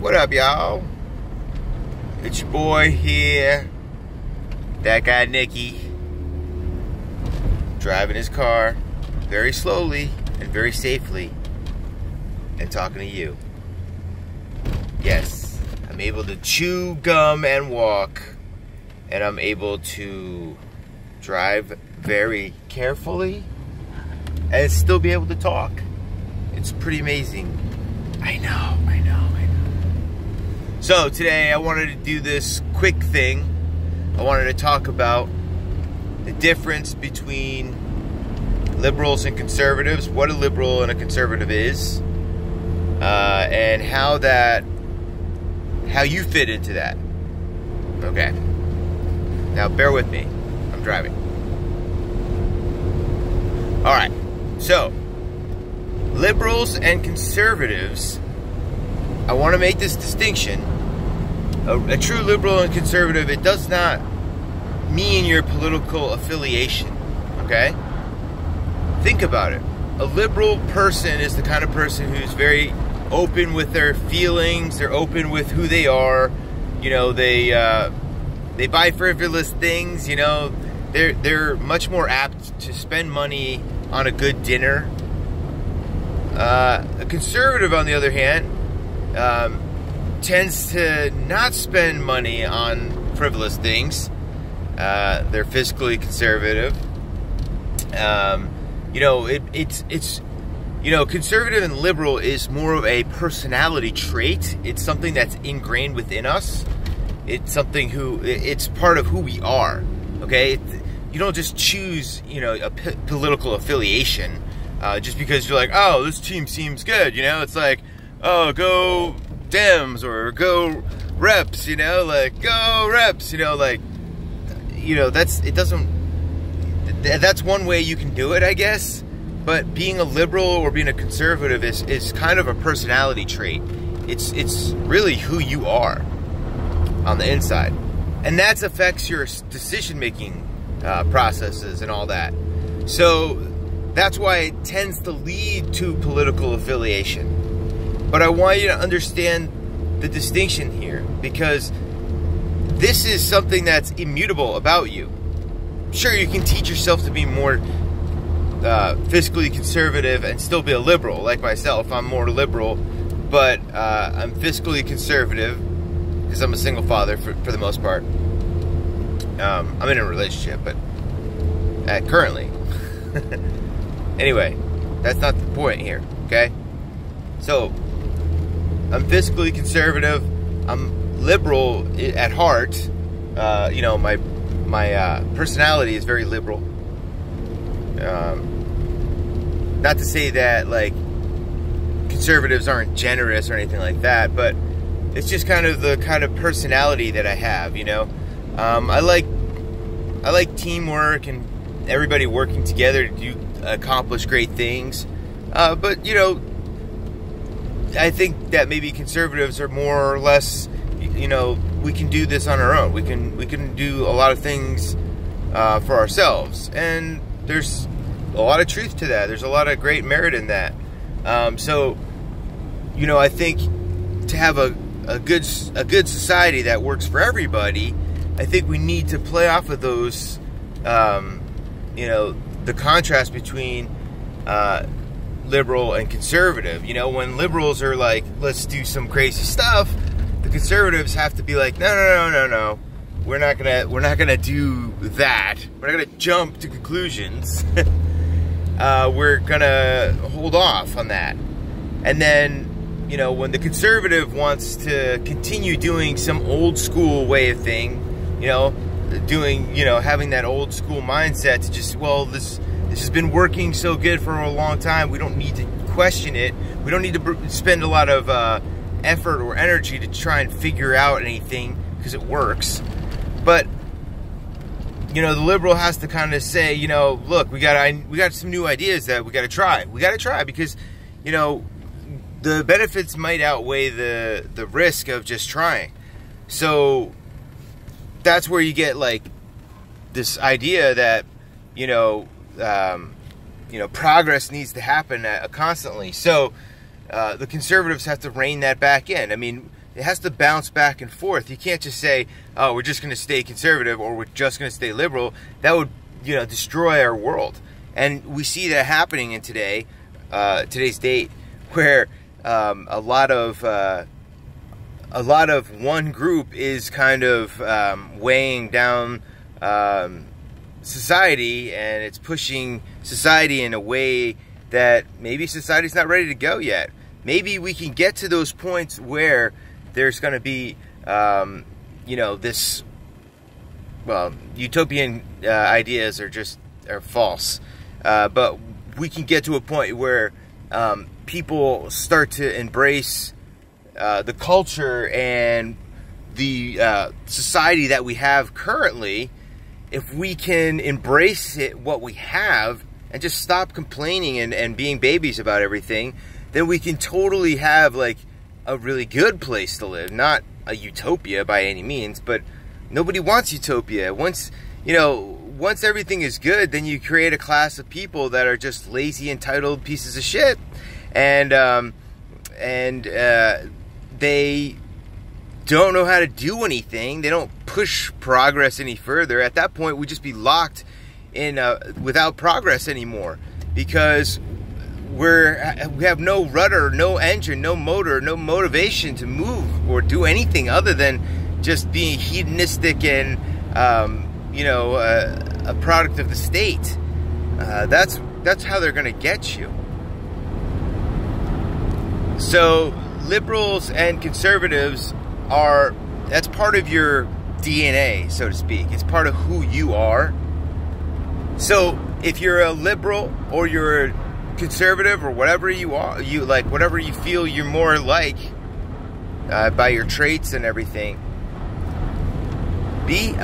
What up, y'all? It's your boy here, that guy Nicky, driving his car very slowly and very safely and talking to you. Yes, I'm able to chew gum and walk, and I'm able to drive very carefully and still be able to talk. It's pretty amazing. I know. So today I wanted to do this quick thing. I wanted to talk about the difference between liberals and conservatives, what a liberal and a conservative is, and how you fit into that. Okay. Now bear with me. I'm driving. Alright. So, liberals and conservatives, I want to make this distinction. A true liberal and conservative, it does not mean your political affiliation, okay? Think about it. A liberal person is the kind of person who's very open with their feelings, they're open with who they are, you know, they buy frivolous things, you know, they're much more apt to spend money on a good dinner. A conservative, on the other hand, tends to not spend money on frivolous things. They're fiscally conservative. You know, it's you know, conservative and liberal is more of a personality trait. It's something that's ingrained within us. It's it's part of who we are. Okay, you don't just choose, you know, a political affiliation just because you're like, oh, this team seems good. You know, it's like, oh, go Dems or go Reps, you know, like go Reps, you know, like, you know, that's one way you can do it, I guess. But being a liberal or being a conservative is kind of a personality trait. It's really who you are on the inside, and that affects your decision-making processes and all that. So that's why it tends to lead to political affiliation. But I want you to understand the distinction here, because this is something that's immutable about you. Sure, you can teach yourself to be more fiscally conservative and still be a liberal, like myself. I'm more liberal, but I'm fiscally conservative because I'm a single father for the most part. I'm in a relationship, but currently. Anyway, that's not the point here, okay? So, I'm fiscally conservative. I'm liberal at heart. You know, my personality is very liberal. Not to say that, like, conservatives aren't generous or anything like that, but it's just kind of the kind of personality that I have, you know? I like teamwork and everybody working together to accomplish great things. But, you know, I think that maybe conservatives are more or less, you know, we can do this on our own. We can do a lot of things for ourselves, and there's a lot of truth to that. There's a lot of great merit in that. So, you know, I think to have a good society that works for everybody, I think we need to play off of those, you know, the contrast between liberal and conservative. You know, when liberals are like, let's do some crazy stuff, the conservatives have to be like, no. We're not gonna do that. We're not gonna jump to conclusions. We're gonna hold off on that. And then, you know, when the conservative wants to continue doing some old school way of thing, you know, having that old school mindset to just, well, this has been working so good for a long time, we don't need to question it. We don't need to spend a lot of effort or energy to try and figure out anything because it works. But, you know, the liberal has to kind of say, you know, look, we got some new ideas that we got to try. We got to try because, you know, the benefits might outweigh the risk of just trying. So that's where you get, like, this idea that, you know, progress needs to happen constantly. So the conservatives have to rein that back in. I mean, It has to bounce back and forth. You can't just say, oh, we're just going to stay conservative or we're just going to stay liberal. That would, destroy our world. And we see that happening in today's date, where a lot of one group is kind of weighing down society, and it's pushing society in a way that maybe society's not ready to go yet. Maybe we can get to those points where there's going to be, utopian ideas are false. But we can get to a point where people start to embrace the culture and the society that we have currently. If we can embrace what we have and just stop complaining and being babies about everything, then we can totally have like a really good place to live. Not a utopia by any means, but nobody wants utopia. Once everything is good, then you create a class of people that are just lazy, entitled pieces of shit, and they don't know how to do anything. They don't push progress any further. At that point, we'd just be locked in without progress anymore, because we have no rudder, no engine, no motor, no motivation to move or do anything other than just being hedonistic and a product of the state. That's how they're going to get you. So liberals and conservatives that's part of your DNA, so to speak. It's part of who you are. So if you're a liberal or you're a conservative or whatever you are, whatever you feel you're more like by your traits and everything, be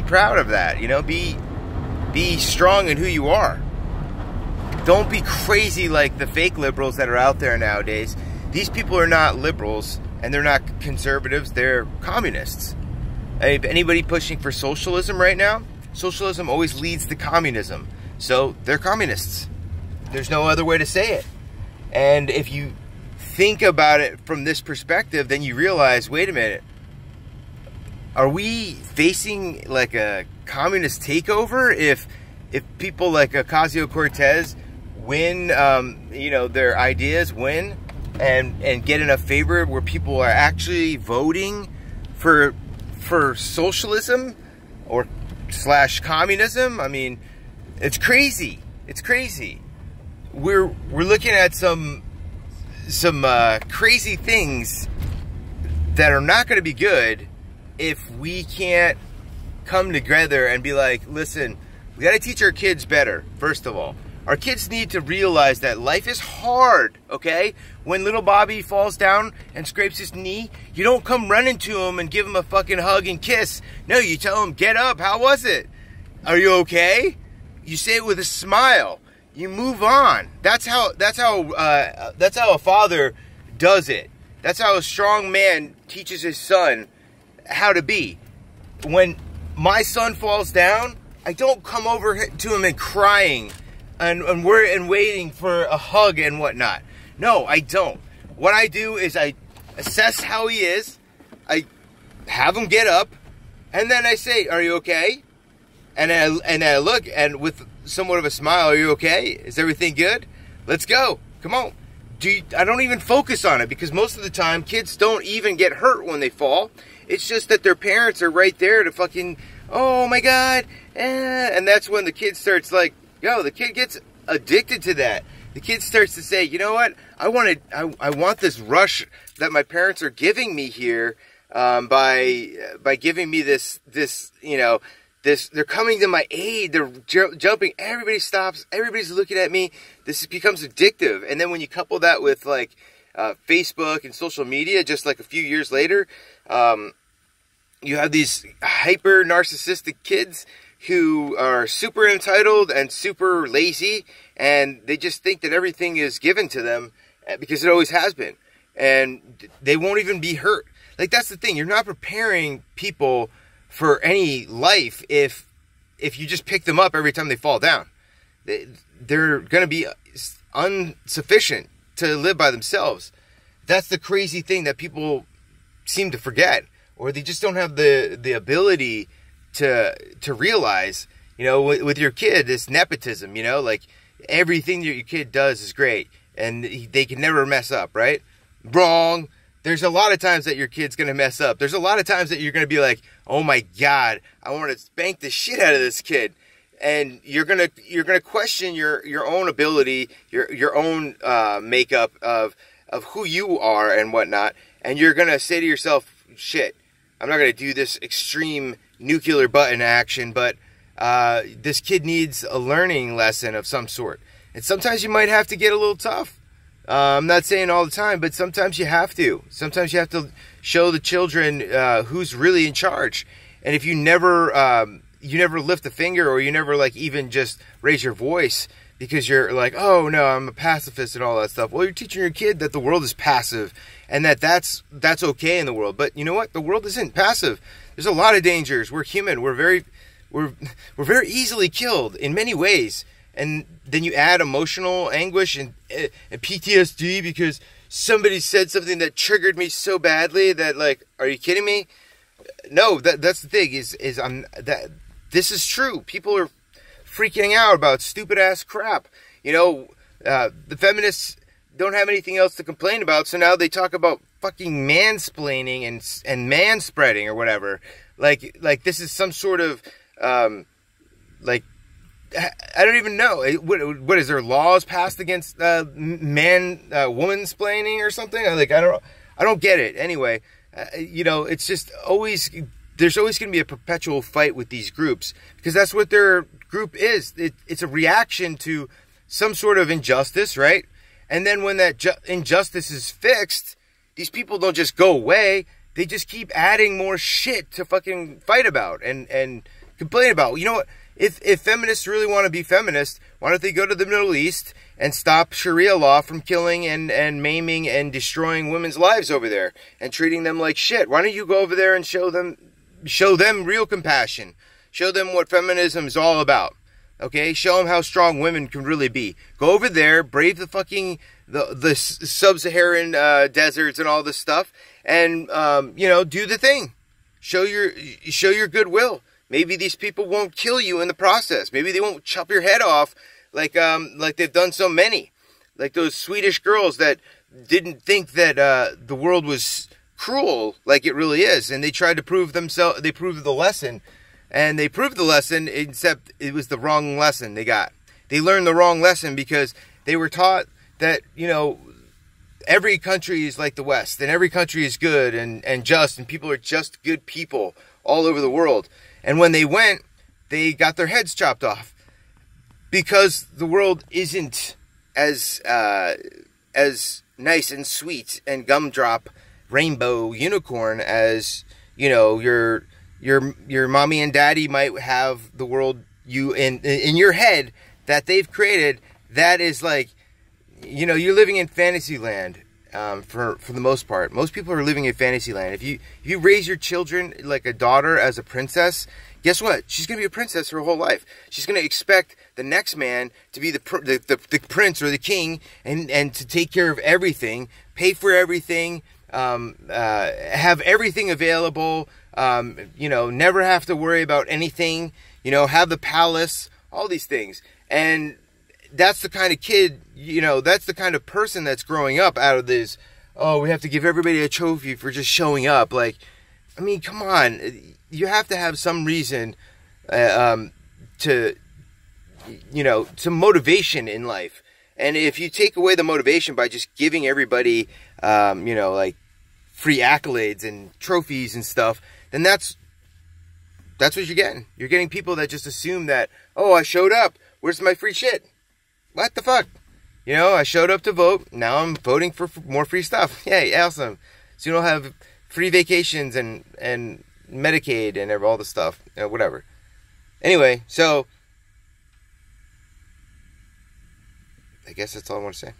proud of that. Be strong in who you are. Don't be crazy like the fake liberals that are out there nowadays. These people are not liberals and they're not conservatives, they're communists. If anybody pushing for socialism right now, socialism always leads to communism. So they're communists. There's no other way to say it. And if you think about it from this perspective, then you realize, wait a minute, are we facing like a communist takeover if people like Ocasio-Cortez win, their ideas win and get enough favor where people are actually voting for socialism or / communism? I mean, it's crazy. It's crazy. We're looking at some crazy things that are not going to be good if we can't come together and be like, listen, we got to teach our kids better. First of all, our kids need to realize that life is hard, okay? When little Bobby falls down and scrapes his knee, you don't come running to him and give him a fucking hug and kiss. No, you tell him, get up, how was it? Are you okay? You say it with a smile. You move on. That's how a father does it. That's how a strong man teaches his son how to be. When my son falls down, I don't come over to him and crying and waiting for a hug and whatnot. No, I don't. What I do is I assess how he is. I have him get up, and then I say, "Are you okay?" And I look, and with somewhat of a smile, "Are you okay? Is everything good? Let's go. Come on." I don't even focus on it, because most of the time kids don't even get hurt when they fall. It's just that their parents are right there to fucking, oh my God, and that's when the kid starts like, the kid gets addicted to that. The kid starts to say, you know what, I want this rush that my parents are giving me here, by giving me this, they're coming to my aid, they're jumping, everybody stops, everybody's looking at me, this becomes addictive. And then when you couple that with like Facebook and social media, just like a few years later, you have these hyper narcissistic kids who are super entitled and super lazy, and they just think that everything is given to them because it always has been, and they won't even be hurt. Like, that's the thing, you're not preparing people for any life if you just pick them up every time they fall down. They're going to be insufficient to live by themselves. that's the crazy thing that people seem to forget, or they just don't have the ability to realize. You know, with your kid, it's nepotism. You know, like everything that your kid does is great, and they can never mess up, right? Wrong. There's a lot of times that your kid's gonna mess up. There's a lot of times that you're gonna be like, oh my God, I want to spank the shit out of this kid. And you're gonna question your own ability, your own makeup of who you are and whatnot, and you're gonna say to yourself, shit, I'm not gonna do this extreme nuclear button action, but this kid needs a learning lesson of some sort. And sometimes you might have to get a little tough. I'm not saying all the time, but sometimes you have to. Sometimes you have to show the children who's really in charge. And if you never lift a finger, or you never like even just raise your voice because you're like, oh no, I'm a pacifist and all that stuff. Well, you're teaching your kid that the world is passive, and that's okay in the world. But you know what? The world isn't passive. There's a lot of dangers. We're human. We're very easily killed in many ways. And then you add emotional anguish and PTSD because somebody said something that triggered me so badly that, like, are you kidding me? No, that's the thing this is true. People are freaking out about stupid ass crap. You know, the feminists don't have anything else to complain about, so now they talk about fucking mansplaining and manspreading or whatever. Like this is some sort of like, I don't even know. What is there, laws passed against womansplaining or something? Like, I don't get it. Anyway, you know, it's just always, there's always going to be a perpetual fight with these groups, because that's what their group is. It's a reaction to some sort of injustice, right? And then when that injustice is fixed, these people don't just go away. They just keep adding more shit to fucking fight about and complain about. You know what? If feminists really want to be feminists, why don't they go to the Middle East and stop Sharia law from killing and maiming and destroying women's lives over there and treating them like shit? Why don't you go over there and show them real compassion? Show them what feminism is all about. Okay? Show them how strong women can really be. Go over there, brave the fucking the sub-Saharan deserts and all this stuff, and you know, do the thing. Show your goodwill. Maybe these people won't kill you in the process. Maybe they won't chop your head off like they've done so many. Like those Swedish girls that didn't think that the world was cruel like it really is. And they tried to prove themselves, they proved the lesson. And they proved the lesson, except it was the wrong lesson they got. They learned the wrong lesson because they were taught that, you know, every country is like the West. And every country is good and just. And people are just good people all over the world. And when they went, they got their heads chopped off, because the world isn't as nice and sweet and gumdrop rainbow unicorn as, you know, your mommy and daddy might have the world in your head that they've created. That is like, you know, you're living in fantasy land. For the most part, most people are living in fantasy land. If you raise your children like a daughter as a princess, guess what? She's gonna be a princess her whole life. She's gonna expect the next man to be the prince or the king, and to take care of everything, pay for everything, have everything available. You know, never have to worry about anything. You know, have the palace, all these things. And that's the kind of kid, you know, that's the kind of person that's growing up out of this, oh, we have to give everybody a trophy for just showing up. Like, I mean, come on. You have to have some reason to, you know, some motivation in life. And if you take away the motivation by just giving everybody, you know, like free accolades and trophies and stuff, then that's what you're getting. You're getting people that just assume that, oh, I showed up. Where's my free shit? What the fuck? You know, I showed up to vote. Now I'm voting for more free stuff. Yay, awesome. So you don't have free vacations and Medicaid and all the stuff. You know, whatever. Anyway, so I guess that's all I want to say.